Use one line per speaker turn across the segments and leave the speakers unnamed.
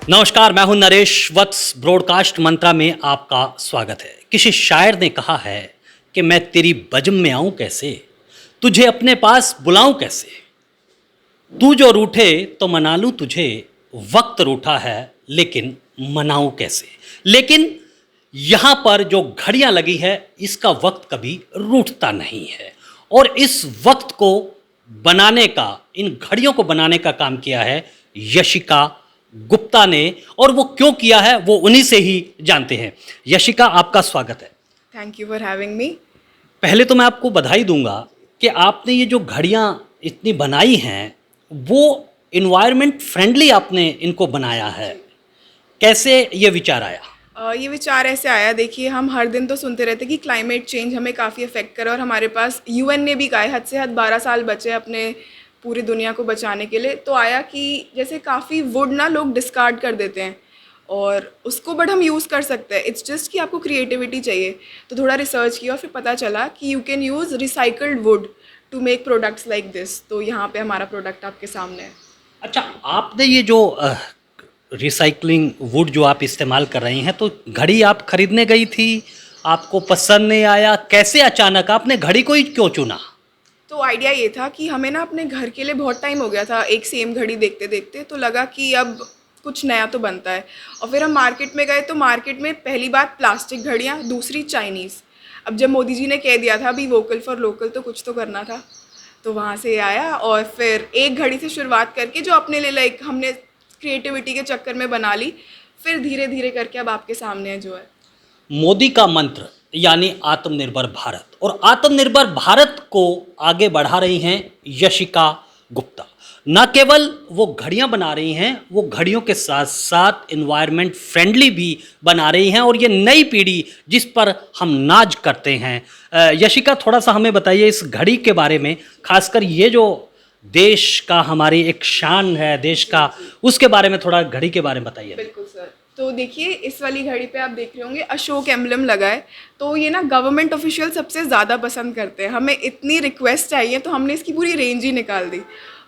नमस्कार, मैं हूं नरेश वत्स। ब्रॉडकास्ट मंत्रा में आपका स्वागत है। किसी शायर ने कहा है कि मैं तेरी बज़्म में आऊं कैसे, तुझे अपने पास बुलाऊं कैसे। तू जो रूठे तो मना लूं तुझे, वक्त रूठा है लेकिन मनाऊं कैसे। लेकिन यहाँ पर जो घड़ियां लगी है इसका वक्त कभी रूठता नहीं है, और इस वक्त को बनाने का, इन घड़ियों को बनाने का काम किया है यशिका गुप्ता ने। और वो क्यों किया है वो उन्हीं से ही जानते हैं। यशिका, आपका स्वागत है।
Thank you for having me.
पहले तो मैं आपको बधाई दूंगा कि आपने ये जो घड़ियां इतनी बनाई हैं वो इन्वायरमेंट फ्रेंडली आपने इनको बनाया है। कैसे ये विचार आया?
ये विचार ऐसे आया, देखिए हम हर दिन तो सुनते रहते कि क्लाइमेट चेंज हमें काफ़ी अफेक्ट करे, और हमारे पास यूएन ने भी कहा है हद से हद 12 साल बचे अपने पूरी दुनिया को बचाने के लिए। तो आया कि जैसे काफ़ी वुड ना लोग डिस्कार्ड कर देते हैं और उसको बट हम यूज़ कर सकते हैं। इट्स जस्ट कि आपको क्रिएटिविटी चाहिए। तो थोड़ा रिसर्च किया और फिर पता चला कि you can use recycled wood to make products like this. तो यहाँ पे हमारा प्रोडक्ट आपके सामने है।
अच्छा, आपने ये जो रिसाइकलिंग वुड जो आप इस्तेमाल कर रही हैं, तो घड़ी आप खरीदने गई थी, आपको पसंद नहीं आया, कैसे अचानक आपने घड़ी को ही क्यों चुना?
तो आइडिया ये था कि हमें ना अपने घर के लिए बहुत टाइम हो गया था एक सेम घड़ी देखते देखते, तो लगा कि अब कुछ नया तो बनता है। और फिर हम मार्केट में गए तो मार्केट में पहली बात प्लास्टिक घड़ियाँ, दूसरी चाइनीज़। अब जब मोदी जी ने कह दिया था अभी वोकल फॉर लोकल, तो कुछ तो करना था। तो वहाँ से आया और फिर एक घड़ी से शुरुआत करके जो अपने लिए लाइक हमने क्रिएटिविटी के चक्कर में बना ली, फिर धीरे धीरे करके अब आपके सामने है जो है।
मोदी का मंत्र यानी आत्मनिर्भर भारत, और आत्मनिर्भर भारत को आगे बढ़ा रही हैं यशिका गुप्ता। न केवल वो घड़ियां बना रही हैं, वो घड़ियों के साथ साथ इन्वायरमेंट फ्रेंडली भी बना रही हैं, और ये नई पीढ़ी जिस पर हम नाज करते हैं। यशिका, थोड़ा सा हमें बताइए इस घड़ी के बारे में, खासकर ये जो देश का हमारी एक शान है देश का, उसके बारे में थोड़ा घड़ी के बारे में बताइए।
बिल्कुल सर। तो देखिए इस वाली घड़ी पे आप देख रहे होंगे अशोक एम्बलम लगा है। तो ये ना गवर्नमेंट ऑफिशियल सबसे ज़्यादा पसंद करते हैं। हमें इतनी रिक्वेस्ट चाहिए तो हमने इसकी पूरी रेंज ही निकाल दी।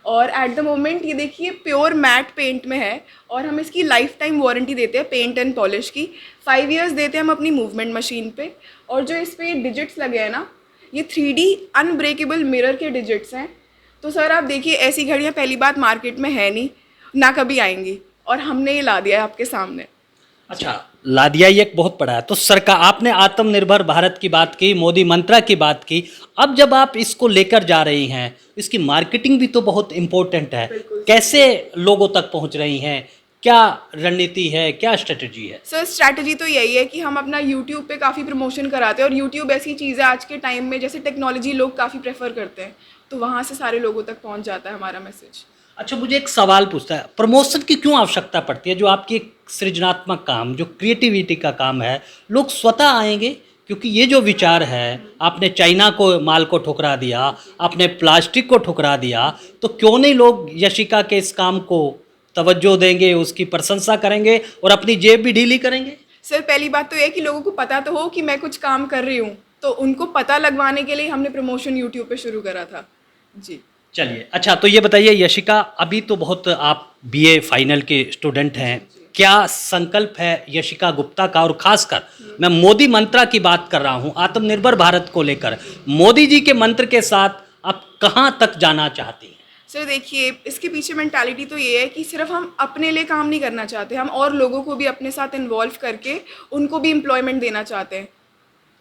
और एट द मोमेंट ये देखिए प्योर मैट पेंट में है, और हम इसकी लाइफ टाइम वारंटी देते हैं पेंट एंड पॉलिश की। 5 इयर्स देते हैं हम अपनी मूवमेंट मशीन पे। और जो इस पर डिजिट्स लगे हैं ना, ये 3D अनब्रेकेबल मिरर के डिजिट्स हैं। तो सर आप देखिए ऐसी घड़ियाँ पहली बात मार्केट में है नहीं, ना कभी आएंगी, और हमने ये ला दिया है आपके सामने।
अच्छा, ला दिया ये एक बहुत बड़ा है। तो सरकार, आपने आत्मनिर्भर भारत की बात की, मोदी मंत्रा की बात की। अब जब आप इसको लेकर जा रही हैं, इसकी मार्केटिंग भी तो बहुत इम्पोर्टेंट है। कैसे लोगों तक पहुंच रही हैं, क्या रणनीति है, क्या स्ट्रेटजी है?
सर स्ट्रैटेजी तो यही है कि हम अपना यूट्यूब पे काफ़ी प्रमोशन कराते हैं, और यूट्यूब ऐसी चीज़ है आज के टाइम में, जैसे टेक्नोलॉजी लोग काफ़ी प्रेफर करते हैं, तो वहाँ से सारे लोगों तक पहुँच जाता है हमारा मैसेज।
अच्छा, मुझे एक सवाल पूछता है, प्रमोशन की क्यों आवश्यकता पड़ती है? जो आपकी एक सृजनात्मक काम, जो क्रिएटिविटी का काम है, लोग स्वतः आएंगे। क्योंकि ये जो विचार है, आपने चाइना को माल को ठुकरा दिया, आपने प्लास्टिक को ठुकरा दिया, तो क्यों नहीं लोग यशिका के इस काम को तवज्जो देंगे, उसकी प्रशंसा करेंगे और अपनी जेब भी ढीली करेंगे?
सर पहली बात तो ये है कि लोगों को पता तो हो कि मैं कुछ काम कर रही हूँ, तो उनको पता लगवाने के लिए हमने प्रमोशन यूट्यूब पे शुरू करा था जी।
चलिए, अच्छा तो ये बताइए यशिका, अभी तो बहुत आप बीए फाइनल के स्टूडेंट हैं, क्या संकल्प है यशिका गुप्ता का? और खासकर मैं मोदी मंत्रा की बात कर रहा हूँ, आत्मनिर्भर भारत को लेकर मोदी जी के मंत्र के साथ आप कहाँ तक जाना चाहती हैं?
सर देखिए इसके पीछे मेंटालिटी तो ये है कि सिर्फ हम अपने लिए काम नहीं करना चाहते, हम और लोगों को भी अपने साथ इन्वॉल्व करके उनको भी एम्प्लॉयमेंट देना चाहते हैं।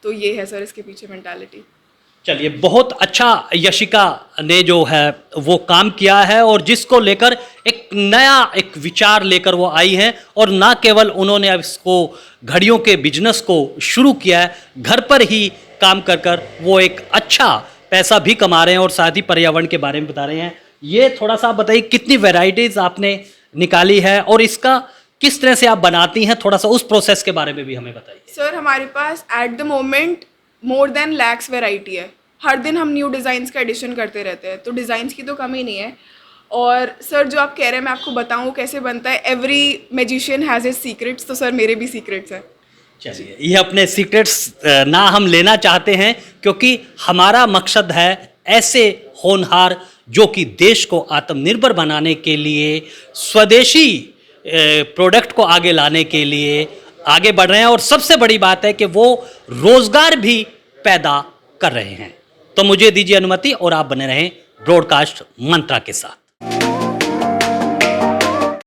तो ये है सर इसके पीछे मेंटालिटी।
चलिए, बहुत अच्छा यशिका ने जो है वो काम किया है, और जिसको लेकर एक नया एक विचार लेकर वो आई हैं। और ना केवल उन्होंने अब इसको घड़ियों के बिजनेस को शुरू किया है, घर पर ही काम कर कर वो एक अच्छा पैसा भी कमा रहे हैं, और साथ ही पर्यावरण के बारे में बता रहे हैं। ये थोड़ा सा आप बताइए कितनी वैरायटीज़ आपने निकाली है, और इसका किस तरह से आप बनाती हैं, थोड़ा सा उस प्रोसेस के बारे में भी हमें बताइए।
सर हमारे पास at the moment more than lakhs variety है। हर दिन हम न्यू डिज़ाइंस का एडिशन करते रहते हैं, तो डिज़ाइंस की तो कमी नहीं है। और सर जो आप कह रहे हैं मैं आपको बताऊँ कैसे बनता है, every magician has his secrets, तो सर मेरे भी सीक्रेट्स हैं।
चलिए, ये अपने सीक्रेट्स ना हम लेना चाहते हैं, क्योंकि हमारा मकसद है ऐसे होनहार जो कि देश को आत्मनिर्भर बनाने के लिए स्वदेशी प्रोडक्ट को आगे लाने के लिए आगे बढ़ रहे हैं और सबसे बड़ी बात है कि वो रोजगार भी पैदा कर रहे हैं। तो मुझे दीजिए अनुमति और आप बने रहें ब्रॉडकास्ट मंत्रा के साथ।